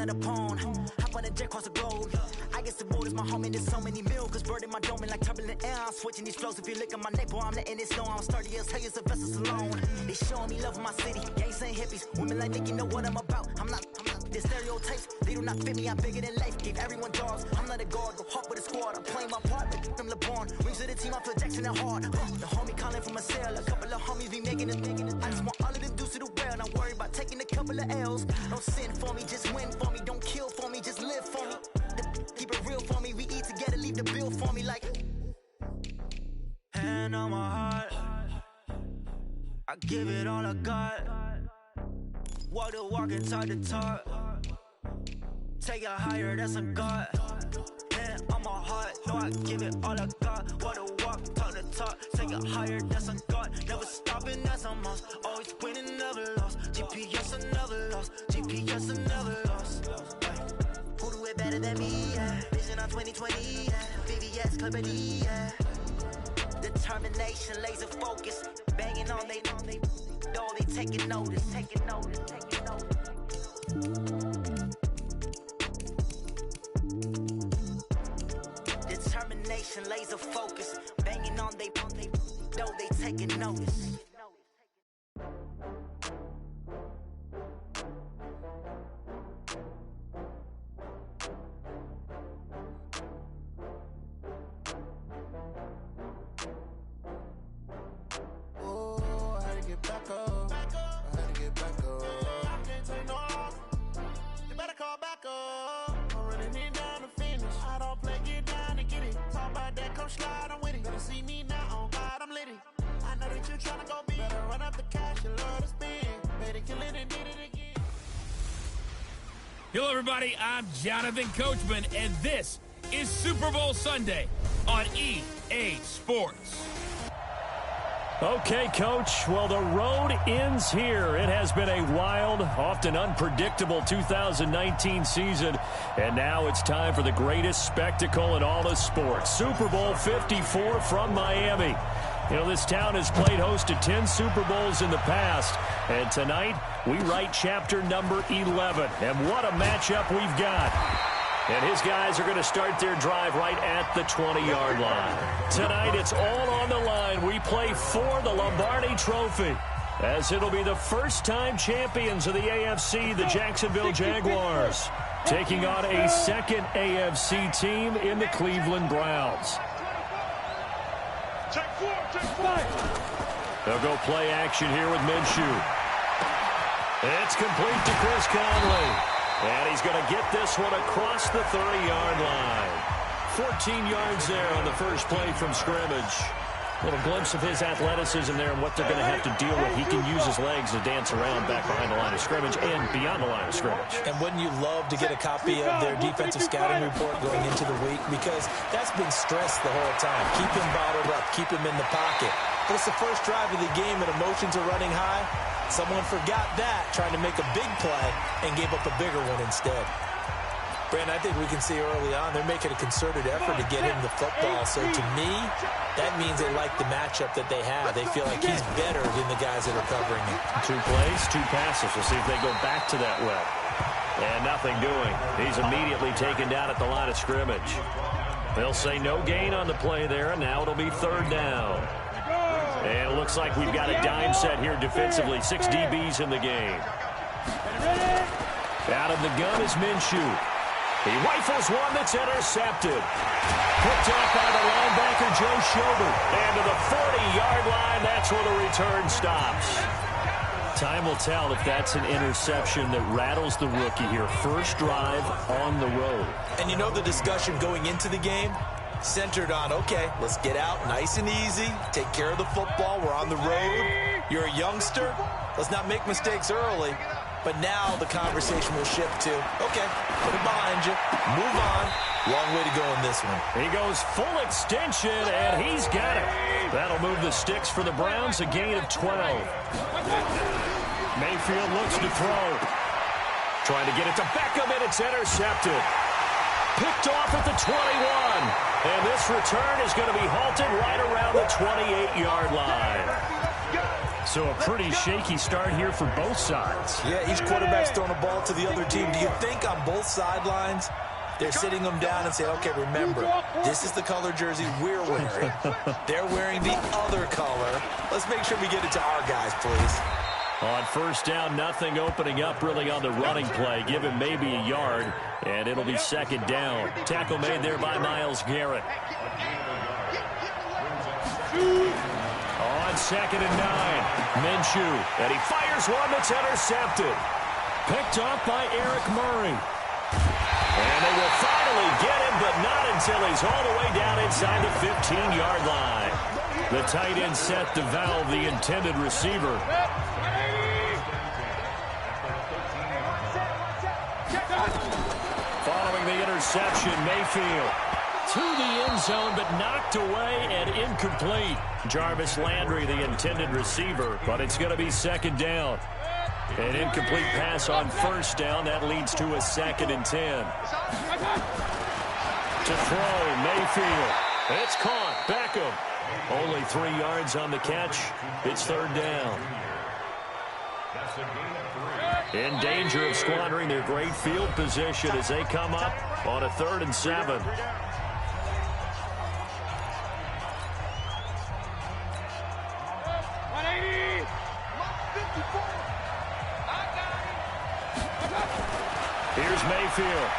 at a pawn. Hop on a jet across the globe. I guess the boat is my home and there's so many miracles. Bird in my dome and like turbulent air. I'm switching these flows. If you look at my neck, boy, I'm letting it snow. I'm sturdy as hell, as a vessel alone. They showing me love in my city. Gangs ain't hippies. Women like Nicky know what I'm about. I'm not. The stereotypes, they do not fit me. I'm bigger than life. Gave everyone dogs. I'm not a guard. Go hard with a squad. I'm playing my part. But I'm LeBron. Rings to the team. I feel Jackson and hard. The homie calling from a cell. A couple of homies be making it. I just want all of them dudes to do well. Not worry about taking a couple of L's. Don't sin for me, just win for me. Don't kill for me, just live for me. Keep it real for me. We eat together, leave the bill for me like. Hand on my heart. I give it all I got. Walk the walk and talk the talk. Take it higher, that's a God. Hand on my heart, no, I give it all I got. Walk the walk, talk the talk. Take it higher, that's a God. Never stopping, that's a must. Always winning, never lost. GPS, I never lost. GPS, I never lost. Who do it better than me? Yeah. Vision on 2020. Yeah. VVS, Clarity. Yeah. Determination, laser focus. Banging on they door, they taking notice. Taking notice, taking notice. Determination, laser focus. Banging on they door, they taking notice. Hello, everybody. I'm Jonathan Coachman, and this is Super Bowl Sunday on EA Sports. Okay, Coach. Well, the road ends here. It has been a wild, often unpredictable 2019 season, and now it's time for the greatest spectacle in all of sports. Super Bowl 54 from Miami. You know, this town has played host to 10 Super Bowls in the past, and tonight we write chapter number 11. And what a matchup we've got. And his guys are going to start their drive right at the 20-yard line. Tonight, it's all on the line. We play for the Lombardi Trophy, as it'll be the first-time champions of the AFC, the Jacksonville Jaguars, taking on a second AFC team in the Cleveland Browns. They'll go play action here with Minshew. It's complete to Chris Conley. And he's going to get this one across the 30-yard line. 14 yards there on the first play from scrimmage. A little glimpse of his athleticism there and what they're going to have to deal with. He can use his legs to dance around back behind the line of scrimmage and beyond the line of scrimmage. And wouldn't you love to get a copy of their defensive scouting report going into the week? Because that's been stressed the whole time. Keep him bottled up. Keep him in the pocket. But it's the first drive of the game and emotions are running high. Someone forgot that, trying to make a big play, and gave up a bigger one instead. Brandon, I think we can see early on they're making a concerted effort to get him the football. So to me, that means they like the matchup that they have. They feel like he's better than the guys that are covering him. 2 plays, 2 passes. We'll see if they go back to that well. And nothing doing. He's immediately taken down at the line of scrimmage. They'll say no gain on the play there, and now it'll be 3rd down. And it looks like we've got a dime set here defensively. 6 DBs in the game. Out of the gun is Minshew. He rifles one that's intercepted. Picked up by the linebacker, Joe Schobert. And to the 40-yard line, that's where the return stops. Time will tell if that's an interception that rattles the rookie here. First drive on the road. And you know the discussion going into the game? Centered on, okay, let's get out nice and easy, take care of the football, we're on the road, you're a youngster, let's not make mistakes early. But now the conversation will shift to, okay, put it behind you, move on. Long way to go in this one. He goes full extension, and he's got it. That'll move the sticks for the Browns, a gain of 12. Mayfield looks to throw. Trying to get it to Beckham, and it's intercepted. Picked off at the 21. And this return is going to be halted right around the 28-yard line. So a pretty shaky start here for both sides. Yeah, each quarterback's throwing a ball to the other team. Do you think on both sidelines they're sitting them down and saying, okay, remember, this is the color jersey we're wearing. They're wearing the other color. Let's make sure we get it to our guys, please. On first down, nothing opening up really on the running play. Give him maybe a yard, and it'll be second down. Tackle made there by Myles Garrett. On 2nd and 9, Minshew, and he fires one that's intercepted. Picked off by Eric Murray. And they will finally get him, but not until he's all the way down inside the 15-yard line. The tight end set to valve the intended receiver. Following the interception, Mayfield to the end zone, but knocked away and incomplete. Jarvis Landry, the intended receiver, but it's going to be second down. An incomplete pass on first down. That leads to a 2nd and 10. To throw, Mayfield. It's caught. Beckham. Only 3 yards on the catch. It's third down. In danger of squandering their great field position as they come up on a 3rd and 7. Here's Mayfield.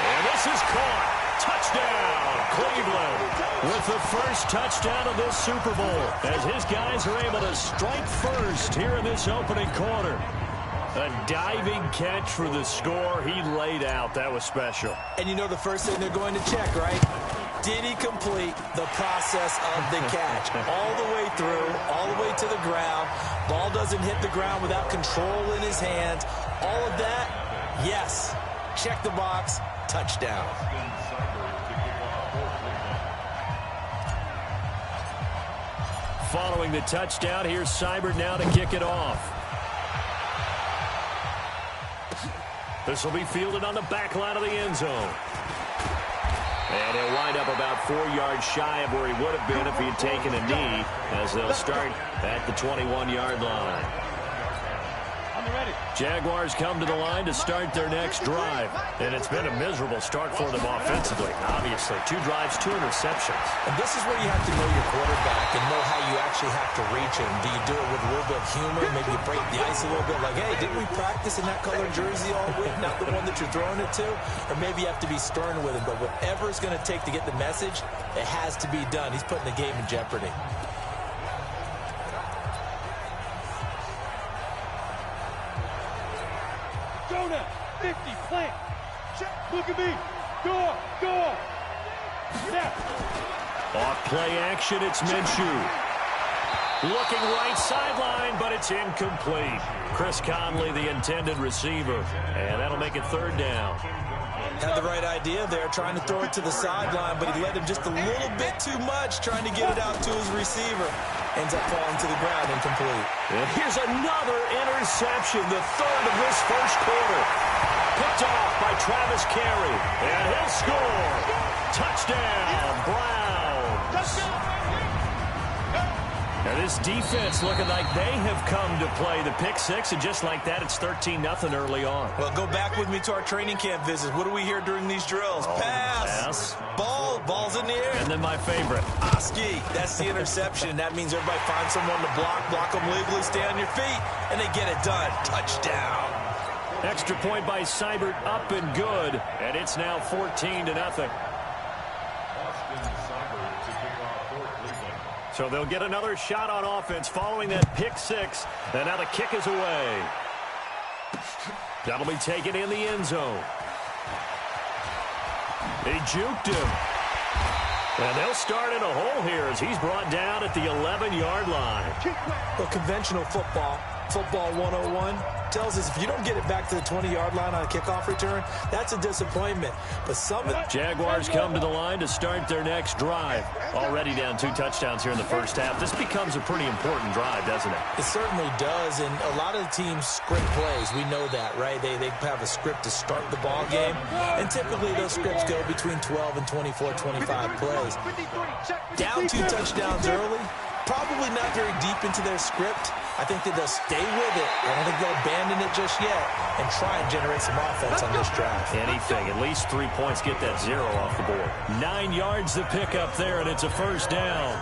And this is caught. Touchdown, Cleveland. With the first touchdown of this Super Bowl, as his guys are able to strike first here in this opening quarter. A diving catch for the score. He laid out. That was special. And you know the first thing they're going to check, right? Did he complete the process of the catch? All the way through, all the way to the ground. Ball doesn't hit the ground without control in his hands. All of that, yes. Check the box. Touchdown. Following the touchdown, here's Seibert now to kick it off. This will be fielded on the back line of the end zone. And he'll wind up about 4 yards shy of where he would have been if he had taken a knee, as they'll start at the 21-yard line. Jaguars come to the line to start their next drive. And it's been a miserable start for them offensively. Obviously, 2 drives, 2 interceptions. And this is where you have to know your quarterback and know how you actually have to reach him. Do you do it with a little bit of humor? Maybe you break the ice a little bit like, hey, didn't we practice in that colored jersey all week? Not the one that you're throwing it to? Or maybe you have to be stern with him. But whatever it's going to take to get the message, it has to be done. He's putting the game in jeopardy. Jonah, 50, plant. Look at me. Go up, go up. Snap. Off play action, it's Minshew. Looking right sideline, but it's incomplete. Chris Conley, the intended receiver. And that'll make it third down. Had the right idea there, trying to throw it to the sideline, but he let him just a little bit too much, trying to get it out to his receiver. Ends up falling to the ground, incomplete. And here's another interception, the third of this first quarter. Picked off by Travis Carey, and he'll score. Touchdown, Browns. Now this defense looking like they have come to play the pick six, and just like that, it's 13-0 early on. Well, go back with me to our training camp visits. What do we hear during these drills? Pass. Ball. Ball's in the air. And then my favorite. Oski. That's the interception. That means everybody finds someone to block them legally, stay on your feet, and they get it done. Touchdown. Extra point by Seibert, up and good, and it's now 14-0. So they'll get another shot on offense following that pick six, and now the kick is away. That'll be taken in the end zone. They juked him. And they'll start in a hole here as he's brought down at the 11-yard line. Well, conventional football 101, tells us if you don't get it back to the 20-yard line on a kickoff return, that's a disappointment. But some of the Jaguars come to the line to start their next drive. Already down 2 touchdowns here in the first half. This becomes a pretty important drive, doesn't it? It certainly does, and a lot of the teams script plays. We know that, right? They have a script to start the ball game, and typically those scripts go between 12 and 24, 25 plays. Down 2 touchdowns early, Probably not very deep into their script. I think that they'll stay with it. I don't think they'll abandon it just yet and try and generate some offense on this drive. Anything. At least 3 points. Get that 0 off the board. 9 yards to pick up there, and it's a first down.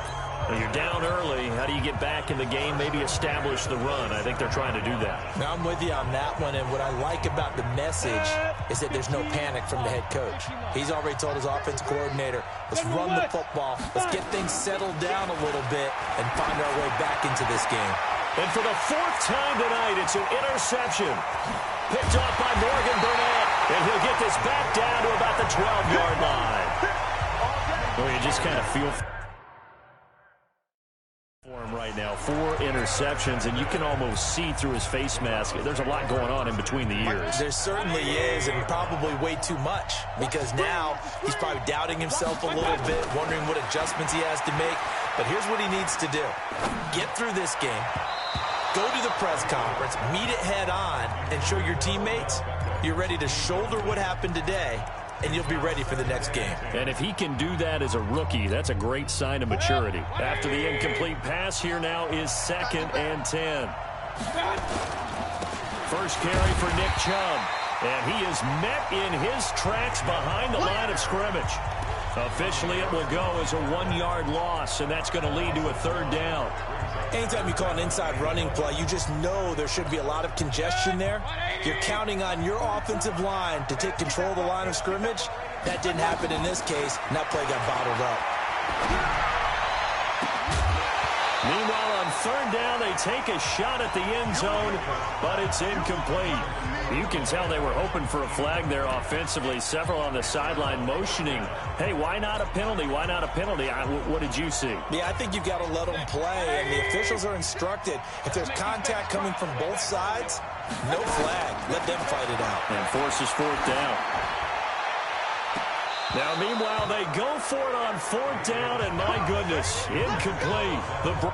Well, you're down early. How do you get back in the game? Maybe establish the run. I think they're trying to do that. Now, I'm with you on that one, and what I like about the message is that there's no panic from the head coach. He's already told his offense coordinator, let's run the football, let's get things settled down a little bit and find our way back into this game. And for the 4th time tonight, it's an interception. Picked off by Morgan Burnett, and he'll get this back down to about the 12-yard line. Well, you just kind of feel for him right now. 4 interceptions, and you can almost see through his face mask. There's a lot going on in between the ears. There certainly is, and probably way too much, because now he's probably doubting himself a little bit, wondering what adjustments he has to make. But here's what he needs to do. Get through this game, go to the press conference, meet it head on, and show your teammates you're ready to shoulder what happened today, and you'll be ready for the next game. And if he can do that as a rookie, that's a great sign of maturity. After the incomplete pass, here now is 2nd and 10. First carry for Nick Chubb, and he is met in his tracks behind the line of scrimmage. Officially, it will go as a 1-yard loss, and that's going to lead to a 3rd down. Anytime you call an inside running play, you just know there should be a lot of congestion there. You're counting on your offensive line to take control of the line of scrimmage. That didn't happen in this case, and that play got bottled up. Meanwhile, on 3rd down, they take a shot at the end zone, but it's incomplete. You can tell they were hoping for a flag there offensively. Several on the sideline motioning, hey, why not a penalty? Why not a penalty? What did you see? Yeah, I think you've got to let them play, and the officials are instructed. If there's contact coming from both sides, no flag. Let them fight it out. And forces 4th down. Now, meanwhile, they go for it on 4th down, and my goodness, incomplete.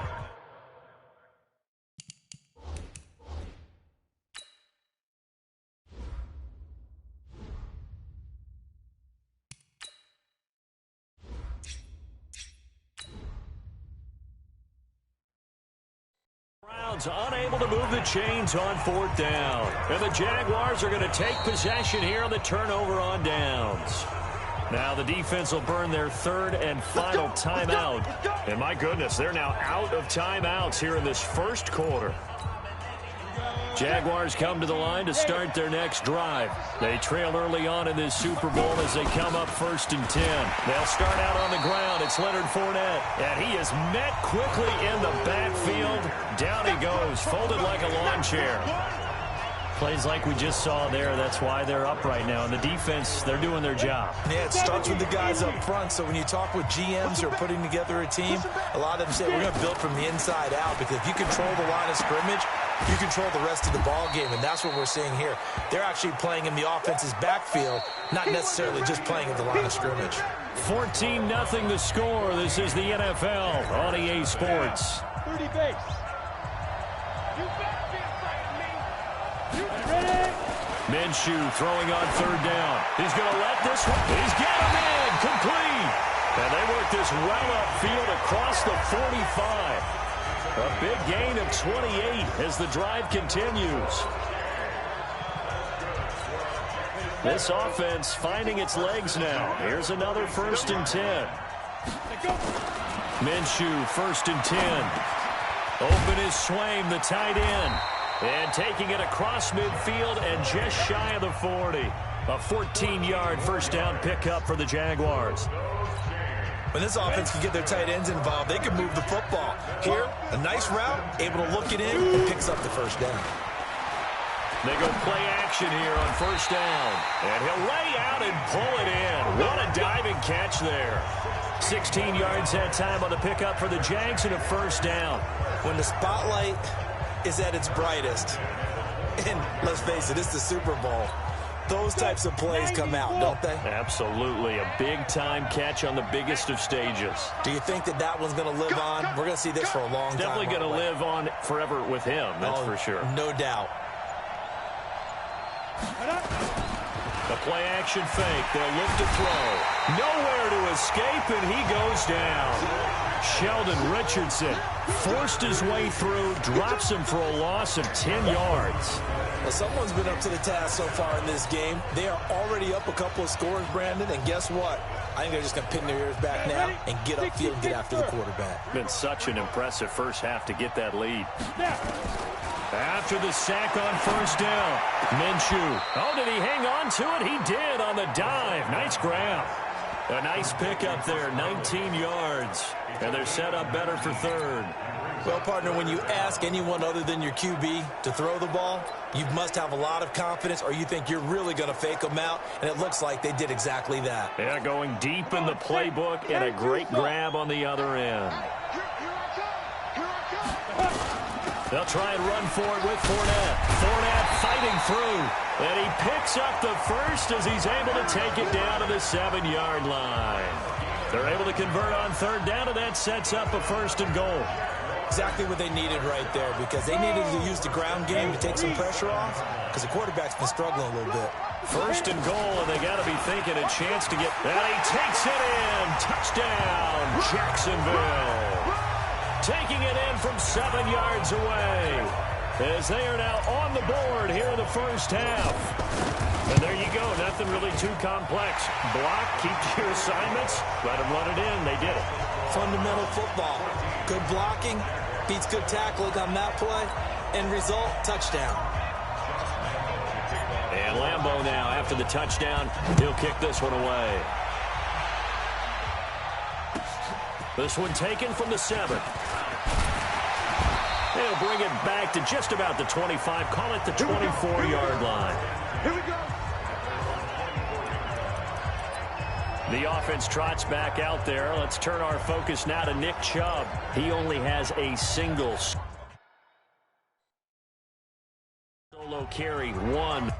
Unable to move the chains on 4th down. And the Jaguars are going to take possession here on the turnover on downs. Now the defense will burn their 3rd and final timeout. And my goodness, they're now out of timeouts here in this 1st quarter. Jaguars come to the line to start their next drive. They trail early on in this Super Bowl as they come up 1st and 10. They'll start out on the ground. It's Leonard Fournette, and he is met quickly in the backfield. Down he goes, folded like a lawn chair. Plays like we just saw there. That's why they're up right now. And the defense, they're doing their job. Yeah, it starts with the guys up front. So when you talk with GMs who are putting together a team, a lot of them say, we're going to build from the inside out, because if you control the line of scrimmage, you control the rest of the ball game, and that's what we're seeing here. They're actually playing in the offense's backfield, not necessarily just playing at the line of scrimmage. 14-0 the score. This is the NFL on EA Sports. 30 base. You better be afraid of me. You ready? Minshew throwing on 3rd down. He's going to let this one. He's got him in. Complete. And they work this well upfield across the 45. A big gain of 28 as the drive continues. This offense finding its legs now. Here's another 1st and 10. Minshew, 1st and 10. Open is Swaim, the tight end. And taking it across midfield and just shy of the 40. A 14-yard 1st down pickup for the Jaguars. When this offense can get their tight ends involved, they can move the football. Here, a nice route, able to look it in, and picks up the 1st down. They go play action here on 1st down. And he'll lay out and pull it in. What a diving catch there. 16 yards that time on the pickup for the Jags and a 1st down. When the spotlight is at its brightest, and let's face it, it's the Super Bowl, those types of plays come out, don't they? Absolutely. A big-time catch on the biggest of stages. Do you think that that one's going to live on? We're going to see this for a long time. Definitely going to live on forever with him, that's for sure. No doubt. The play-action fake. They'll look to throw. Nowhere to his escape, and he goes down. Sheldon Richardson forced his way through, drops him for a loss of 10 yards. Well, someone's been up to the task so far in this game. They are already up a couple of scores, Brandon, and guess what? I think they're just going to pin their ears back now and get upfield and get after the quarterback. Been such an impressive first half to get that lead. After the sack on first down, Minshew. Oh, did he hang on to it? He did on the dive. Nice grab. A nice pickup there, 19 yards. And they're set up better for third. Well, partner, when you ask anyone other than your QB to throw the ball, you must have a lot of confidence or you think you're really going to fake them out, and it looks like they did exactly that. Yeah, going deep in the playbook and a great grab on the other end. They'll try and run for it with Fournette. Fournette fighting through. And he picks up the first as he's able to take it down to the 7-yard line. They're able to convert on third down, and that sets up a first and goal. Exactly what they needed right there, because they needed to use the ground game to take some pressure off, because the quarterback's been struggling a little bit. First and goal, and they got to be thinking a chance to get... And he takes it in. Touchdown, Jacksonville. Taking it in from 7 yards away, as they are now on the board here in the first half. And there you go, nothing really too complex. Block, keep to your assignments, let them run it in. They did it. Fundamental football. Good blocking, beats good tackling on that play. End result, touchdown. And Lambeau now, after the touchdown, he'll kick this one away. This one taken from the 7. They'll bring it back to just about the 25. Call it the 24-yard line. Here we go. The offense trots back out there. Let's turn our focus now to Nick Chubb. He only has a single solo carry, 1.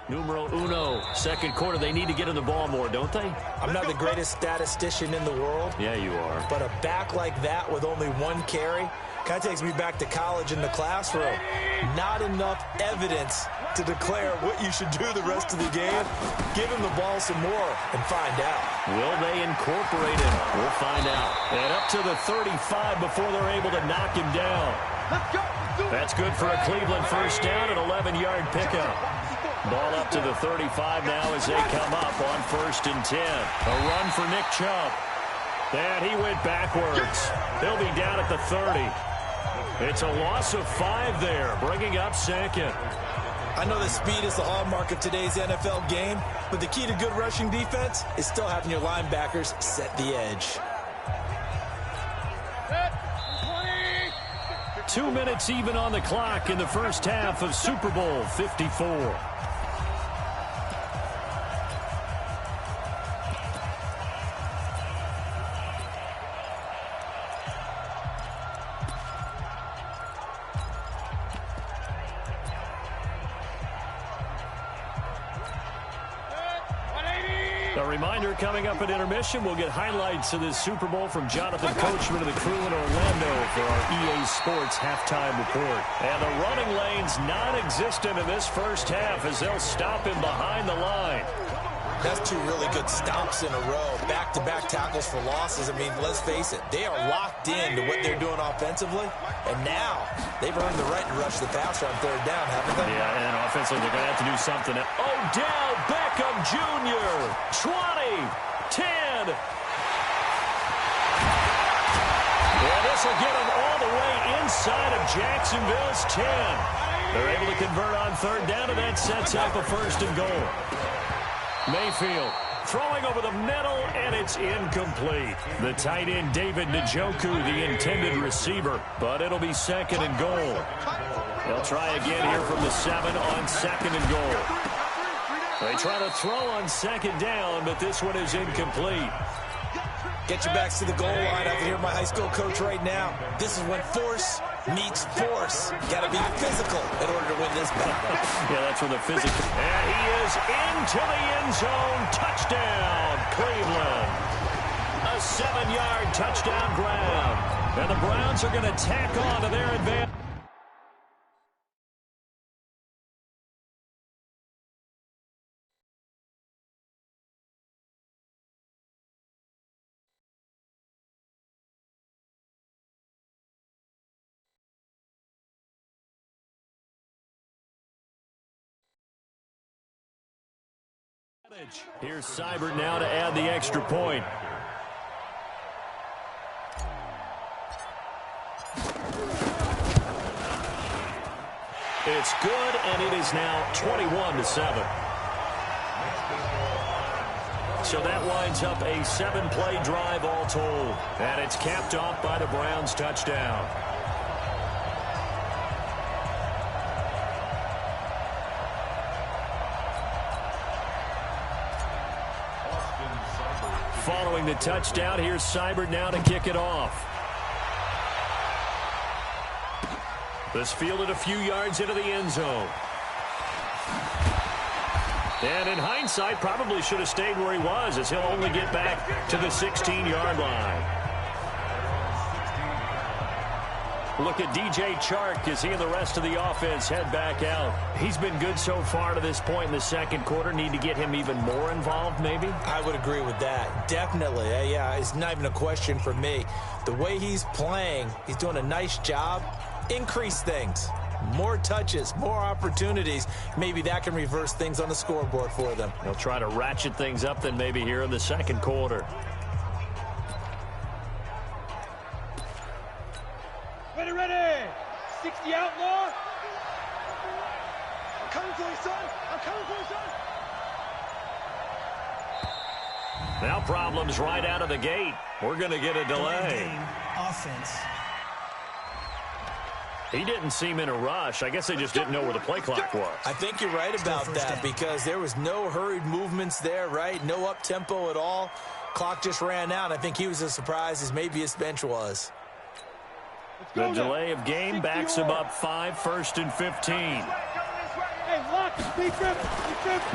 Numero uno, second quarter. They need to get in the ball more, don't they? I'm not the greatest statistician in the world. Yeah, you are. But a back like that with only 1 carry kind of takes me back to college in the classroom. Not enough evidence to declare what you should do the rest of the game. Give him the ball some more and find out. Will they incorporate it? We'll find out. And up to the 35 before they're able to knock him down. Let's go. That's good for a Cleveland first down, an 11-yard pickup. Ball up to the 35 now as they come up on first and 10. A run for Nick Chubb. And he went backwards. He'll be down at the 30. It's a loss of 5 there, bringing up second. I know that speed is the hallmark of today's NFL game, but the key to good rushing defense is still having your linebackers set the edge. 2 minutes even on the clock in the first half of Super Bowl 54. A reminder, coming up at intermission, we'll get highlights of this Super Bowl from Jonathan Coachman and the crew in Orlando for our EA Sports halftime report. And the running lane's non-existent in this first half as they'll stop him behind the line. That's 2 really good stops in a row. Back-to-back tackles for losses. I mean, let's face it, they are locked into what they're doing offensively. And now they've earned the right to rush the passer on third down, haven't they? Yeah, and offensively they're going to have to do something. Odell Beckham Jr. 20, 10. Yeah, this will get them all the way inside of Jacksonville's 10. They're able to convert on third down, and that sets up a first and goal. Mayfield throwing over the middle, and it's incomplete. The tight end, David Njoku, the intended receiver, but it'll be second and goal. They'll try again here from the 7 on second and goal. They try to throw on second down, but this one is incomplete. Get your backs to the goal line. I can hear my high school coach right now. This is when force meets force. Got to be physical in order to win this battle. Yeah, that's where the physical. And he is into the end zone. Touchdown, Cleveland. A 7-yard touchdown grab. And the Browns are going to tack on to their advantage. Here's Seibert now to add the extra point. It's good, and it is now 21-7. So that winds up a 7-play drive all told. And it's capped off by the Browns' touchdown. Following the touchdown, here's Seibert now to kick it off. This fielded a few yards into the end zone. And in hindsight, probably should have stayed where he was, as he'll only get back to the 16-yard line. Look at DJ Chark as he and the rest of the offense head back out. He's been good so far to this point in the second quarter. Need to get him even more involved, maybe? I would agree with that. Definitely. Yeah, it's not even a question for me. The way he's playing, he's doing a nice job. Increase things. More touches, more opportunities. Maybe that can reverse things on the scoreboard for them. They'll try to ratchet things up then maybe here in the second quarter. Ready. 60 outlaw. I'm coming for you, son. I'm coming for you, son. Now problems right out of the gate. We're going to get a delay. Offense. He didn't seem in a rush. I guess they just didn't know where the play clock was. I think you're right about that because there was no hurried movements there, right? No up-tempo at all. Clock just ran out. I think he was as surprised as maybe his bench was. The delay of game backs him up 5, 1st and 15.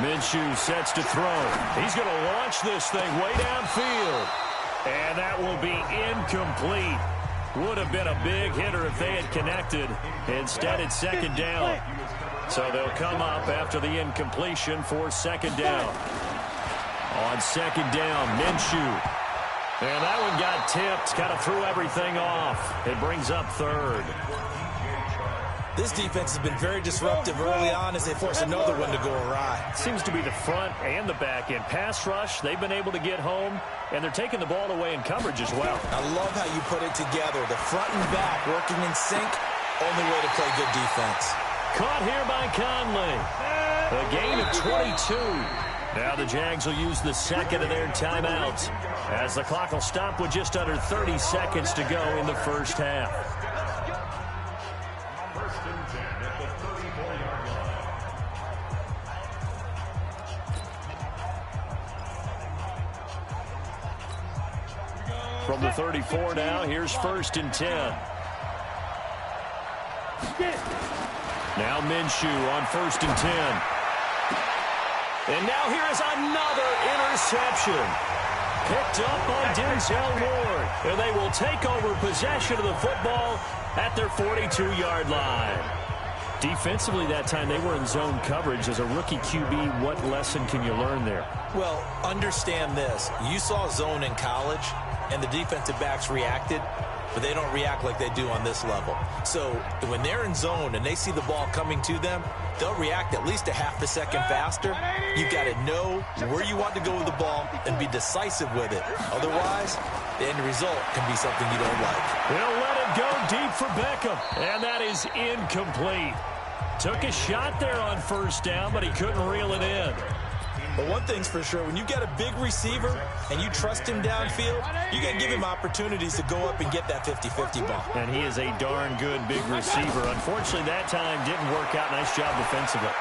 Minshew sets to throw. He's going to launch this thing way downfield. And that will be incomplete. Would have been a big hitter if they had connected. Instead, it's second down. So they'll come up after the incompletion for second down. On second down, Minshew. And that one got tipped, kind of threw everything off. It brings up third. This defense has been very disruptive early on as they force another one to go awry. Seems to be the front and the back end. Pass rush, they've been able to get home, and they're taking the ball away in coverage as well. I love how you put it together. The front and back working in sync, only way to play good defense. Caught here by Conley. A gain of 22. Now the Jags will use the second of their timeouts as the clock will stop with just under 30 seconds to go in the first half. From the 34 now, here's 1st and 10. Now Minshew on 1st and 10. And now here is another interception. Picked up by Denzel Ward. And they will take over possession of the football at their 42-yard line. Defensively that time, they were in zone coverage. As a rookie QB, what lesson can you learn there? Well, understand this. You saw zone in college, and the defensive backs reacted, but they don't react like they do on this level. So when they're in zone and they see the ball coming to them, they'll react at least a half a second faster. You've got to know where you want to go with the ball and be decisive with it. Otherwise, the end result can be something you don't like. They'll let it go deep for Beckham, and that is incomplete. Took a shot there on first down, but he couldn't reel it in. But one thing's for sure, when you got a big receiver and you trust him downfield, you got to give him opportunities to go up and get that 50-50 ball. And he is a darn good big receiver. Unfortunately, that time didn't work out. Nice job defensively.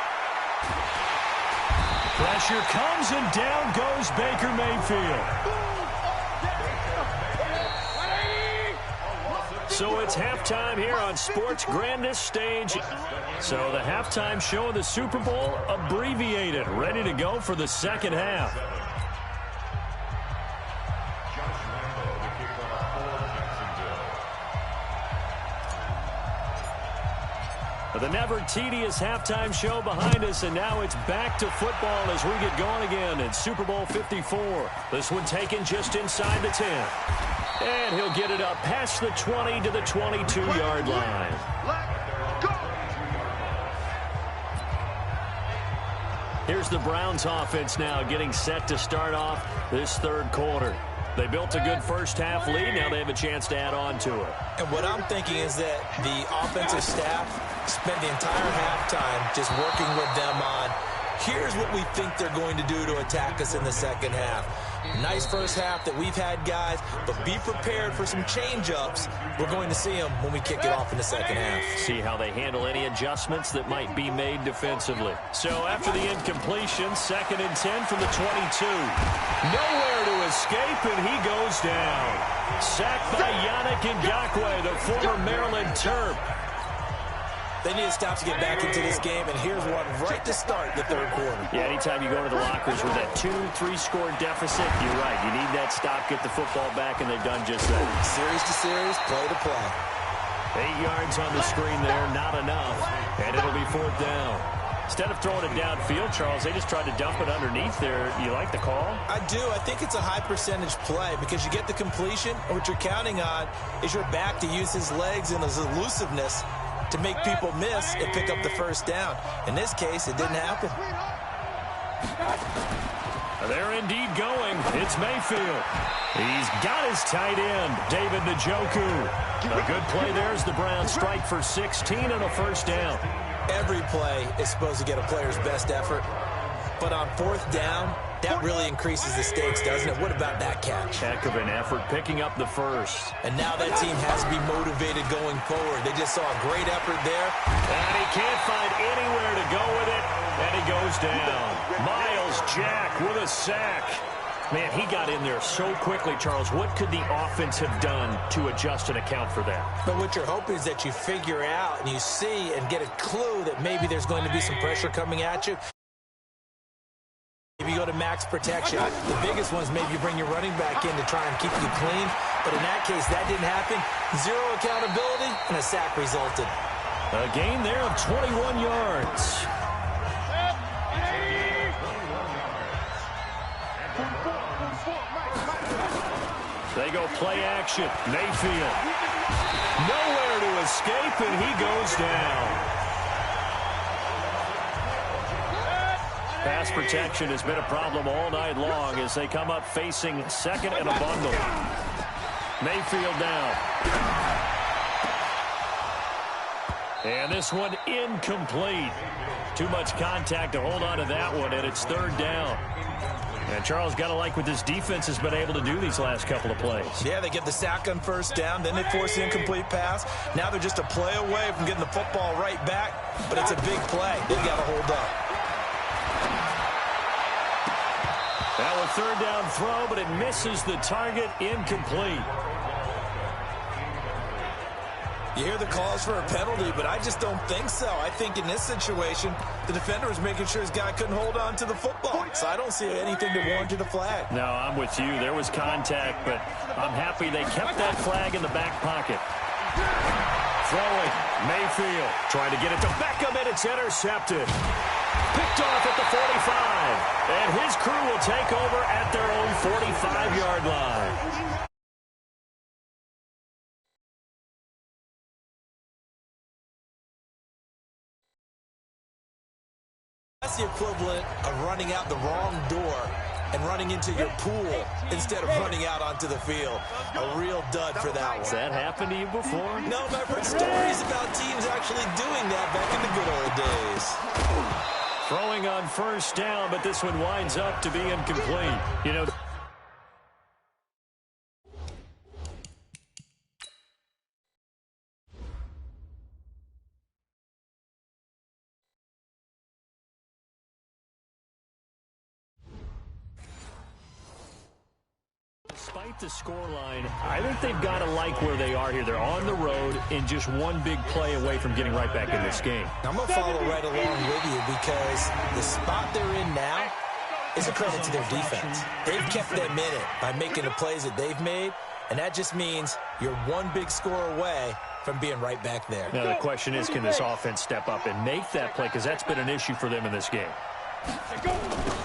Pressure comes, and down goes Baker Mayfield. So it's halftime here on sports' grandest stage. So the halftime show of the Super Bowl abbreviated, ready to go for the second half. The never tedious halftime show behind us, and now it's back to football as we get going again in Super Bowl 54. This one taken just inside the 10. And he'll get it up past the 20 to the 22-yard line. Here's the Browns offense now getting set to start off this third quarter. They built a good first-half lead. Now they have a chance to add on to it. And what I'm thinking is that the offensive staff spent the entire halftime just working with them on, here's what we think they're going to do to attack us in the second half. Nice first half that we've had, guys, but be prepared for some change-ups. We're going to see them when we kick it off in the second half. See how they handle any adjustments that might be made defensively. So after the incompletion, 2nd and 10 from the 22. Nowhere to escape, and he goes down. Sacked by Yannick Ngakoue, the former Maryland Terp. They need to stop to get back into this game, and here's one right to start the third quarter. Yeah, anytime you go into the lockers with that 2-3 score deficit, you're right. You need that stop, get the football back, and they've done just that. Series to series, play to play. 8 yards on the screen there, not enough, and it'll be 4th down. Instead of throwing it downfield, Charles, they just tried to dump it underneath there. You like the call? I do. I think it's a high-percentage play because you get the completion, and what you're counting on is your back to use his legs and his elusiveness to make people miss and pick up the first down. In this case, it didn't happen. They're indeed going. It's Mayfield. He's got his tight end, David Njoku. A good play there as the Browns strike for 16 and a first down. Every play is supposed to get a player's best effort, but on 4th down, that really increases the stakes, doesn't it? What about that catch? Heck of an effort picking up the first. And now that team has to be motivated going forward. They just saw a great effort there. And he can't find anywhere to go with it, and he goes down. Miles Jack with a sack. Man, he got in there so quickly, Charles. What could the offense have done to adjust and account for that? But what you're hoping is that you figure out and you see and get a clue that maybe there's going to be some pressure coming at you. Maybe you go to max protection. The biggest ones, maybe you bring your running back in to try and keep you clean. But in that case, that didn't happen. 0 accountability, and a sack resulted. A gain there of 21 yards. They go play action. Mayfield. Nowhere to escape, and he goes down. Pass protection has been a problem all night long as they come up facing 2nd and a bundle. Mayfield down. And this one incomplete. Too much contact to hold on to that one, and it's 3rd down. And Charles, got to like what this defense has been able to do these last couple of plays. Yeah, they get the sack on 1st down, then they force the incomplete pass. Now they're just a play away from getting the football right back, but it's a big play. They've got to hold up. Now a 3rd down throw, but it misses the target, incomplete. You hear the calls for a penalty, but I just don't think so. I think in this situation, the defender was making sure his guy couldn't hold on to the football. So I don't see anything to warrant a flag. No, I'm with you. There was contact, but I'm happy they kept that flag in the back pocket. Throwing, Mayfield trying to get it to Beckham, and it's intercepted. Picked off at the 45, and his crew will take over at their own 45-yard line. That's the equivalent of running out the wrong door and running into your pool instead of running out onto the field. A real dud for that one. Has that happened to you before? No, but I've heard stories about teams actually doing that back in the good old days. Throwing on 1st down, but this one winds up to be incomplete. You know, despite the scoreline, I think they've got to like where they are here. They're on the road and just one big play away from getting right back in this game. I'm going to follow right along with you because the spot they're in now is a credit to their defense. They've kept them in it by making the plays that they've made, and that just means you're one big score away from being right back there. Now the question is, can this offense step up and make that play? Because that's been an issue for them in this game.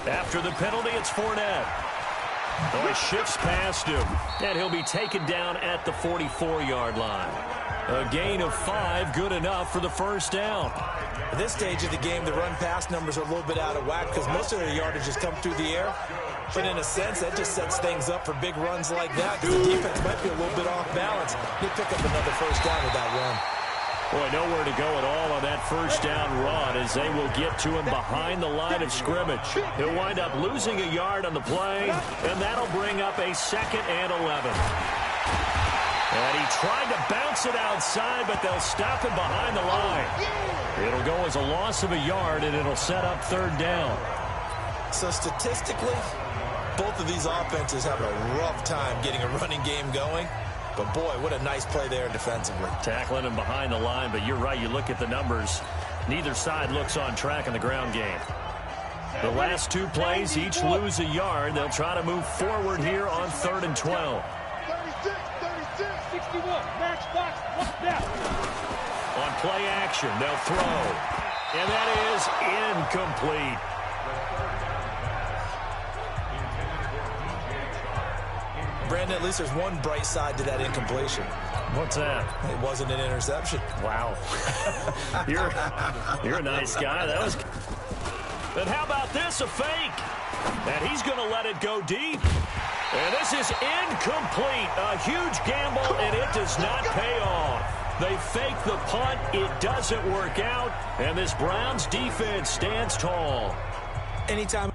After the penalty, it's Fournette. Oh, he shifts past him, and he'll be taken down at the 44-yard line. A gain of 5, good enough for the first down. At this stage of the game, the run-pass numbers are a little bit out of whack because most of their yardage has come through the air. But in a sense, that just sets things up for big runs like that because the defense might be a little bit off balance. He'll pick up another first down with that run. Boy, nowhere to go at all on that first down run as they will get to him behind the line of scrimmage. He'll wind up losing a yard on the play, and that'll bring up a 2nd and 11. And he tried to bounce it outside, but they'll stop him behind the line. It'll go as a loss of a yard, and it'll set up 3rd down. So statistically, both of these offenses have a rough time getting a running game going. But, boy, what a nice play there defensively. Tackling him behind the line, but you're right. You look at the numbers. Neither side looks on track in the ground game. The last 2 plays, each lose a yard. They'll try to move forward here on 3rd and 12. 36, 61, match box, now. On play action, they'll throw. And that is incomplete. Brandon, at least there's one bright side to that incompletion. What's that? It wasn't an interception. Wow. You're a nice guy. That was. But how about this? A fake. And he's going to let it go deep. And this is incomplete. A huge gamble, and it does not pay off. They fake the punt. It doesn't work out. And this Browns defense stands tall. Anytime.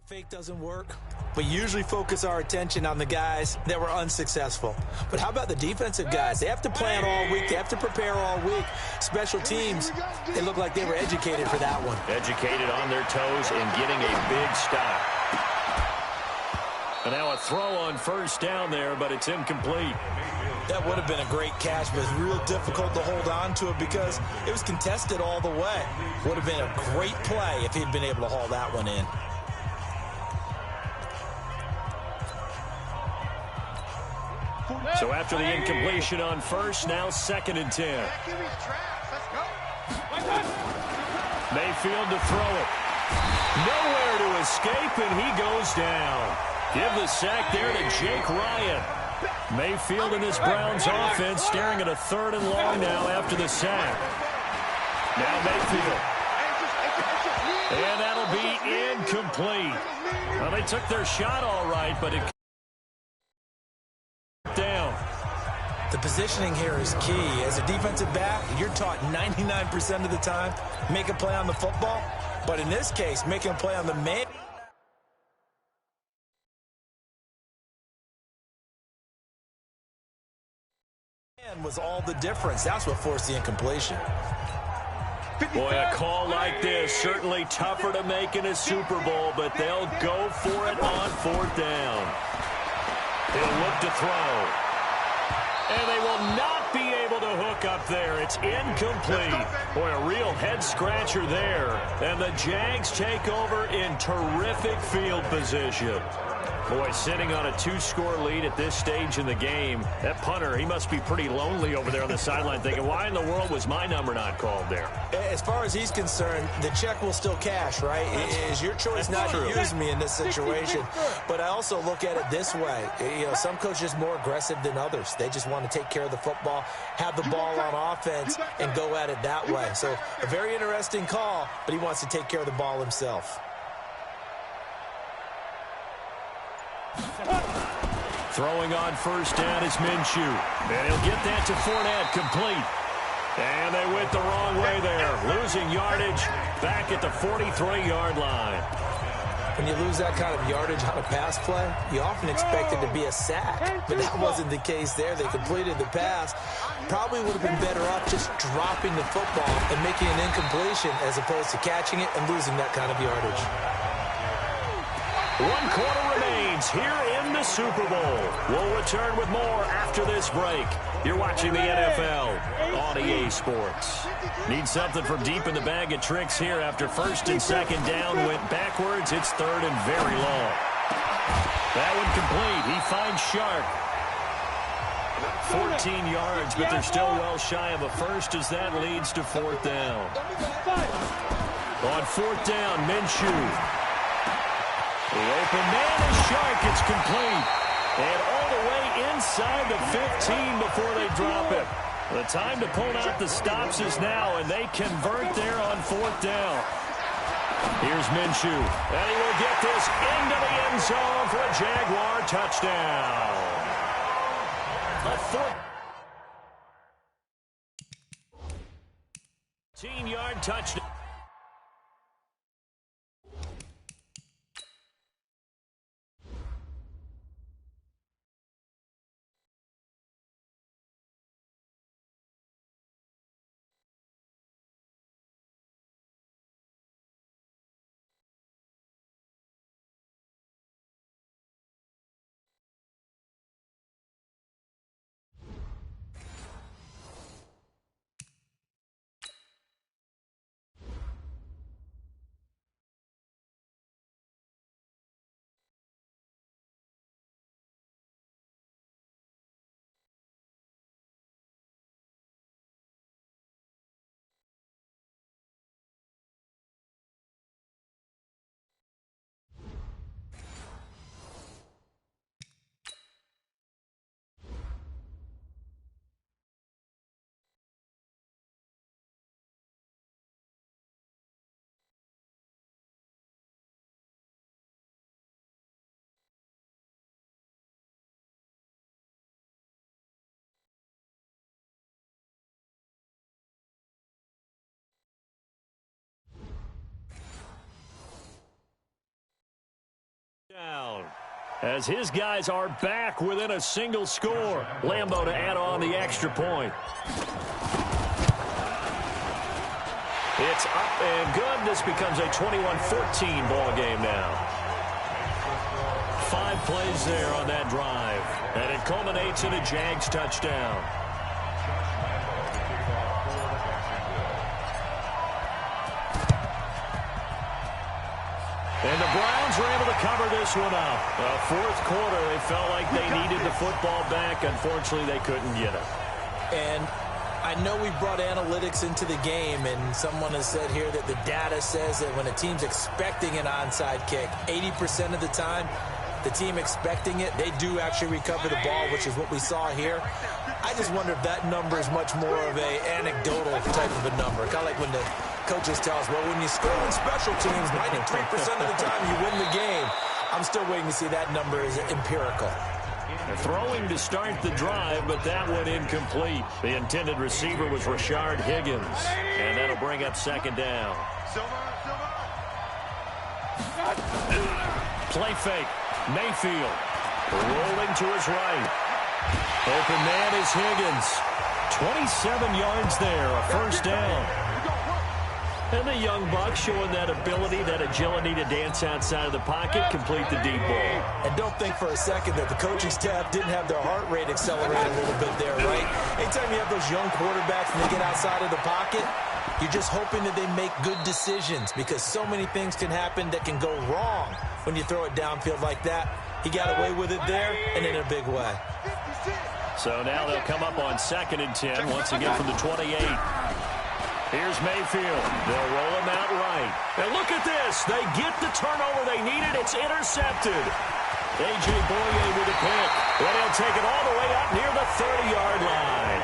Fake doesn't work. We usually focus our attention on the guys that were unsuccessful. But how about the defensive guys? They have to plan all week. They have to prepare all week. Special teams, they look like they were educated for that one. Educated on their toes and getting a big stop. And now a throw on first down there, but it's incomplete. That would have been a great catch, but it's real difficult to hold on to it because it was contested all the way. Would have been a great play if he'd been able to haul that one in. So after the incompletion on first, now 2nd and 10. Mayfield to throw it. Nowhere to escape, and he goes down. Give the sack there to Jake Ryan. Mayfield and this Browns offense staring at a 3rd and long now after the sack. Now Mayfield. And that'll be incomplete. Well, they took their shot all right, but it down. The positioning here is key. As a defensive back, you're taught 99% of the time, make a play on the football. But in this case, making a play on the man was all the difference. That's what forced the incompletion. Boy, a call like this, certainly tougher to make in a Super Bowl, but they'll go for it on 4th down. He'll look to throw. And they will not be able to hook up there. It's incomplete. Boy, a real head-scratcher there. And the Jags take over in terrific field position. Boy, sitting on a 2-score lead at this stage in the game, that punter, he must be pretty lonely over there on the sideline thinking, why in the world was my number not called there? As far as he's concerned, the check will still cash, right? It is your choice not to use me in this situation. But I also look at it this way. You know, some coaches are more aggressive than others. They just want to take care of the football, have the ball on offense, and go at it that way. So a very interesting call, but he wants to take care of the ball himself. Throwing on first down is Minshew. And he'll get that to Fournette, complete. And they went the wrong way there. Losing yardage back at the 43-yard line. When you lose that kind of yardage on a pass play, you often expect it to be a sack. But that wasn't the case there. They completed the pass. Probably would have been better off just dropping the football and making an incompletion as opposed to catching it and losing that kind of yardage. 1 quarter remains begins here in the Super Bowl. We'll return with more after this break. You're watching the NFL on EA Sports. Need something from deep in the bag of tricks here after first and second down went backwards. It's third and very long. That one complete. He finds Shark. 14 yards, but they're still well shy of a first as that leads to fourth down. On fourth down, Minshew. The open man is Shark. It's complete. And all the way inside the 15 before they drop it. The time to pull out the stops is now, and they convert there on fourth down. Here's Minshew. And he will get this into the end zone for a Jaguar touchdown. A 14-yard touchdown. Down. As his guys are back within a single score. Lambeau to add on the extra point. It's up and good. This becomes a 21-14 ball game now. 5 plays there on that drive. And it culminates in a Jags touchdown. And the Browns were able to cover this one up. Fourth quarter, they felt like they needed the football back. Unfortunately, they couldn't get it. And I know we brought analytics into the game, and someone has said here that the data says that when a team's expecting an onside kick, 80% of the time, the team expecting it, they do actually recover the ball, which is what we saw here. I just wonder if that number is much more of an anecdotal type of a number. Kind of like when the coaches tell us, well, when you score in special teams, 93% of the time you win the game. I'm still waiting to see that number is empirical. Throwing to start the drive, but that one incomplete. The intended receiver was Rashard Higgins, and that'll bring up second down. Play fake. Mayfield rolling to his right. Open man is Higgins. 27 yards there, a first down. And the young buck showing that ability, that agility to dance outside of the pocket, complete the deep ball. And don't think for a second that the coaching staff didn't have their heart rate accelerate a little bit there, right? Anytime you have those young quarterbacks and they get outside of the pocket, you're just hoping that they make good decisions because so many things can happen that can go wrong when you throw it downfield like that. He got away with it there and in a big way. So now they'll come up on 2nd and 10, once again from the 28. Here's Mayfield. They'll roll him out right. And look at this. They get the turnover they needed. It's intercepted. A.J. Boye with a pick. But he'll take it all the way up near the 30-yard line.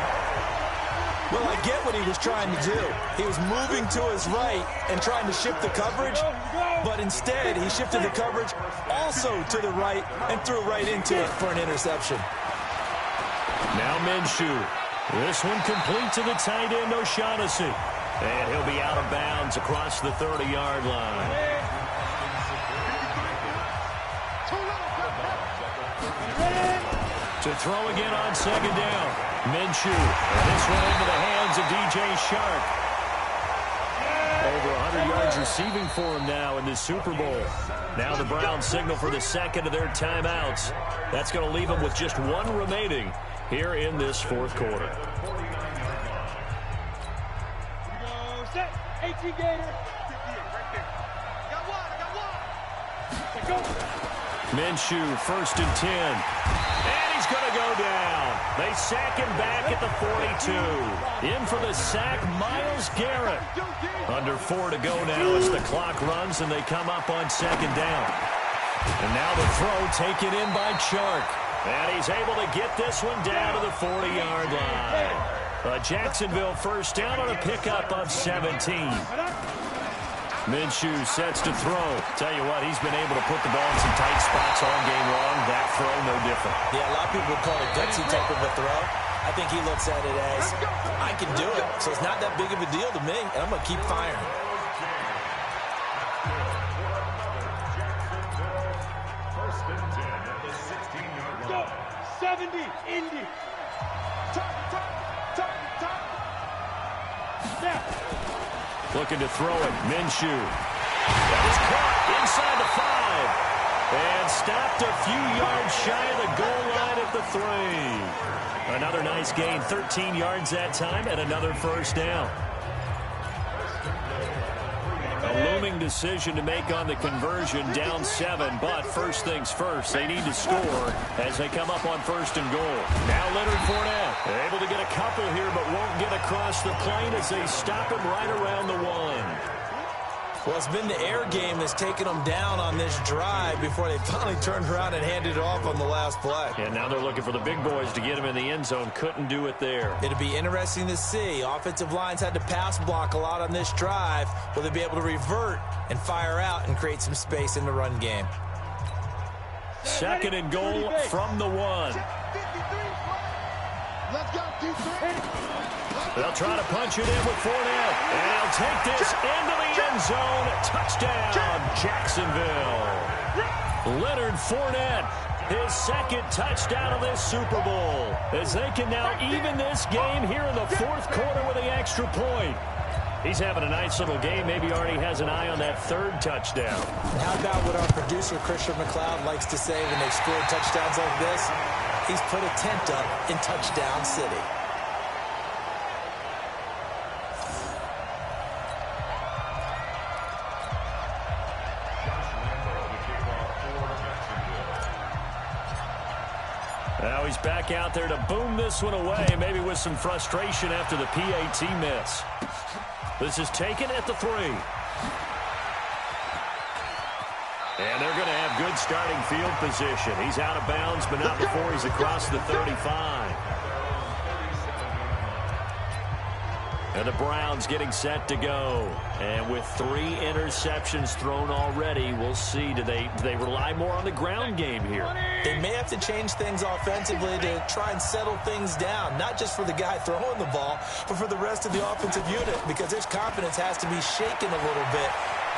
Well, I get what he was trying to do. He was moving to his right and trying to shift the coverage. But instead, he shifted the coverage also to the right and threw right into it for an interception. Now Minshew. This one complete to the tight end, O'Shaughnessy. And he'll be out of bounds across the 30-yard line. To throw again on 2nd down. Minshew. And this one into the hands of DJ Shark. Over 100 yards receiving for him now in this Super Bowl. Now the Browns signal for the second of their timeouts. That's going to leave them with just one remaining here in this fourth quarter. Set. 18 Gator. Got one. Minshew, 1st and 10. And he's going to go down. They sack him back at the 42. In for the sack, Myles Garrett. Under 4 to go now as the clock runs and they come up on 2nd down. And now the throw taken in by Chark. And he's able to get this one down to the 40-yard line. A Jacksonville first down on a pickup of 17. Minshew sets to throw. Tell you what, he's been able to put the ball in some tight spots all game long. That throw, no different. Yeah, a lot of people would call it a gutsy type of a throw. I think he looks at it as, I can do it. So it's not that big of a deal to me, and I'm going to keep firing. First and 10 at the 16-yard line. 70, Indy. Top. Snap. Looking to throw it. Minshew. That is caught inside the 5. And stopped a few yards shy of the goal line at the 3. Another nice gain. 13 yards that time and another first down. A looming decision to make on the conversion, down 7. But first things first, they need to score as they come up on 1st and goal. Now Leonard Fournette able to get a couple here, but won't get across the plane as they stop him right around the 1. Well, it's been the air game that's taken them down on this drive before they finally turned around and handed it off on the last play. And now they're looking for the big boys to get him in the end zone. Couldn't do it there. It'll be interesting to see. Offensive lines had to pass block a lot on this drive. Will they be able to revert and fire out and create some space in the run game? 2nd and goal from the 1. Let's go, They'll try to punch it in with Fournette. And he'll take this into the end zone. Touchdown, Jacksonville. Leonard Fournette, his 2nd touchdown of this Super Bowl. As they can now even this game here in the 4th quarter with the extra point. He's having a nice little game. Maybe already has an eye on that 3rd touchdown. How about what our producer, Christian McLeod, likes to say when they score touchdowns like this? He's put a tent up in Touchdown City. Now he's back out there to boom this one away, maybe with some frustration after the PAT miss. This is taken at the 3. And they're going to have good starting field position. He's out of bounds, but not before he's across the 35. And the Browns getting set to go. And with 3 interceptions thrown already, we'll see. Do they rely more on the ground game here? They may have to change things offensively to try and settle things down, not just for the guy throwing the ball, but for the rest of the offensive unit, because his confidence has to be shaken a little bit.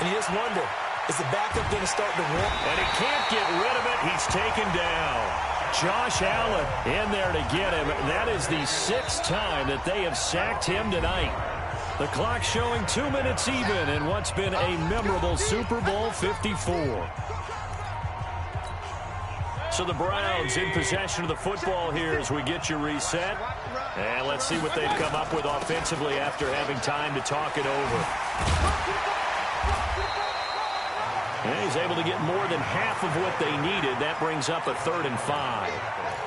And you just wonder, is the backup going to start to win? And he can't get rid of it. He's taken down. Josh Allen in there to get him. That is the 6th time that they have sacked him tonight. The clock showing 2 minutes even in what's been a memorable Super Bowl 54. So the Browns in possession of the football here as we get you reset. And let's see what they've come up with offensively after having time to talk it over. And he's able to get more than half of what they needed. That brings up a 3rd and 5.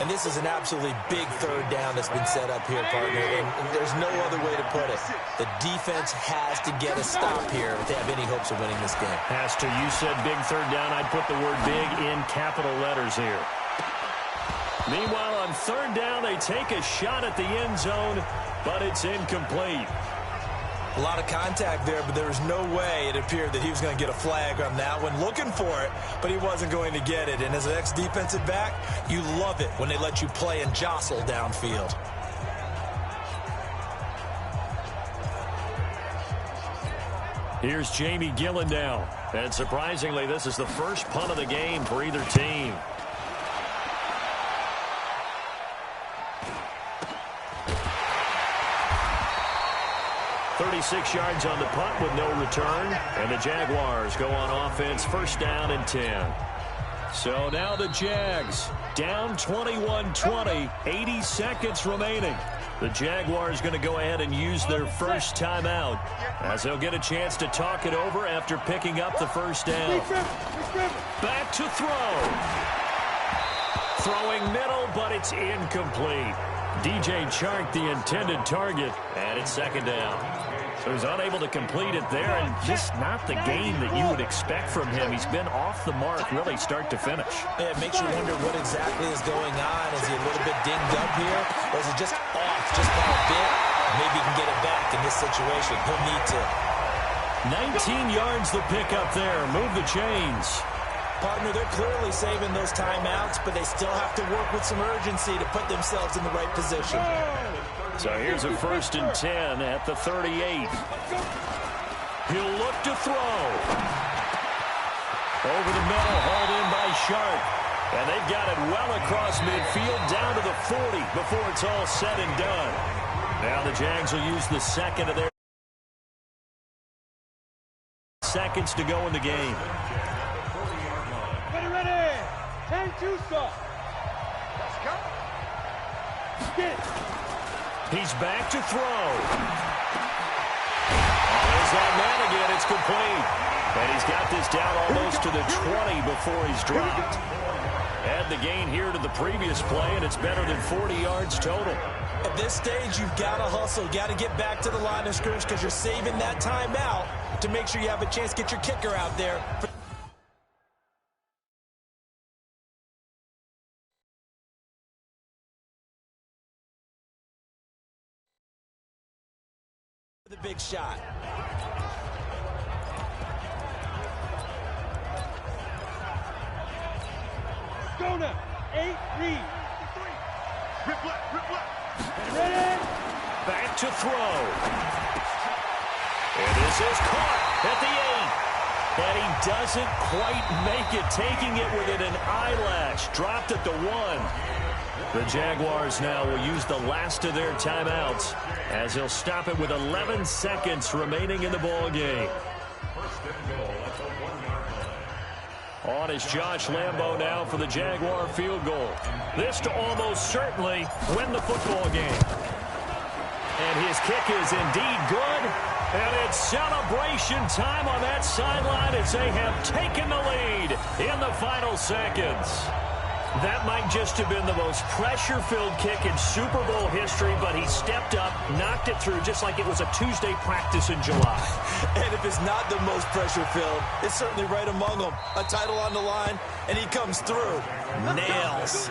And this is an absolutely big 3rd down that's been set up here, partner. And there's no other way to put it. The defense has to get a stop here if they have any hopes of winning this game. Has to. You said big 3rd down. I'd put the word big in capital letters here. Meanwhile, on 3rd down, they take a shot at the end zone, but it's incomplete. A lot of contact there, but there was no way it appeared that he was going to get a flag on that one. Looking for it, but he wasn't going to get it. And as an ex-defensive back, you love it when they let you play and jostle downfield. Here's Jamie Gillen now. And surprisingly, this is the first punt of the game for either team. 26 yards on the punt with no return. And the Jaguars go on offense, first down and 10. So now the Jags down 21-20, 80 seconds remaining. The Jaguars going to go ahead and use their first timeout as they'll get a chance to talk it over after picking up the first down. Back to throw. Throwing middle, but it's incomplete. DJ Chark, the intended target, and it's second down. So he's unable to complete it there, and just not the game that you would expect from him. He's been off the mark, really, start to finish. Yeah, it makes you wonder what exactly is going on. Is he a little bit dinged up here, or is it just off just by a bit? Maybe he can get it back in this situation. He'll need to. 19 yards the pickup there. Move the chains. Partner, they're clearly saving those timeouts, but they still have to work with some urgency to put themselves in the right position. So here's a first and 10 at the 38. He'll look to throw. Over the middle, hauled in by Sharp. And they've got it well across midfield, down to the 40 before it's all said and done. Now the Jags will use the second of their seconds to go in the game. Ready. 10-2 stop. Let's go. Get. He's back to throw. There's that man again. It's complete. And he's got this down almost to the 20 before he's dropped. Add the gain here to the previous play, and it's better than 40 yards total. At this stage, you've got to hustle. Got to get back to the line of scrimmage because you're saving that timeout to make sure you have a chance to get your kicker out there. The big shot. Go now. 8 read. Rip left. Ready. Back to throw. And this is caught at the 8. And he doesn't quite make it, taking it within an eyelash. Dropped at the 1. The Jaguars now will use the last of their timeouts as they'll stop it with 11 seconds remaining in the ball game. On is Josh Lambo now for the Jaguar field goal. This to almost certainly win the football game. And his kick is indeed good. And it's celebration time on that sideline as they have taken the lead in the final seconds. That might just have been the most pressure-filled kick in Super Bowl history, but he stepped up, knocked it through just like it was a Tuesday practice in July. And if it's not the most pressure-filled, it's certainly right among them. A title on the line, and he comes through. Nails.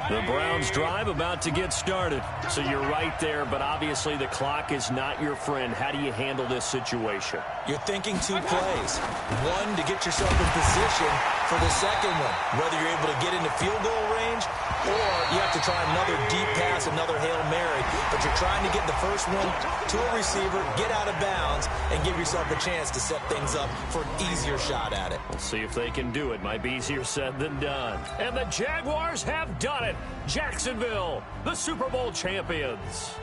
The Browns drive about to get started. So you're right there, but obviously the clock is not your friend. How do you handle this situation? You're thinking 2 plays. One, to get yourself in position for the second one, whether you're able to get into field goal range or you have to try another deep pass, another Hail Mary. But you're trying to get the first one to a receiver, get out of bounds, and give yourself a chance to set things up for an easier shot at it. We'll see if they can do it. Might be easier said than done. And the Jaguars have done it. Jacksonville, the Super Bowl champions.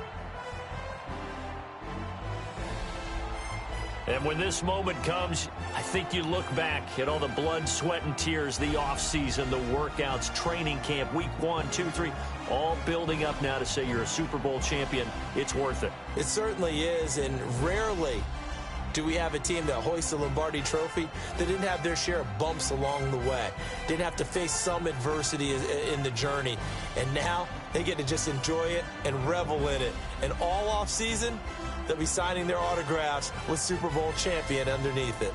And when this moment comes, I think you look back at all the blood, sweat, and tears, the offseason, the workouts, training camp, week 1, 2, 3, all building up now to say you're a Super Bowl champion. It's worth it. It certainly is, and rarely do we have a team that hoists the Lombardi Trophy that didn't have their share of bumps along the way, didn't have to face some adversity in the journey, and now they get to just enjoy it and revel in it. And all offseason, they'll be signing their autographs with Super Bowl champion underneath it.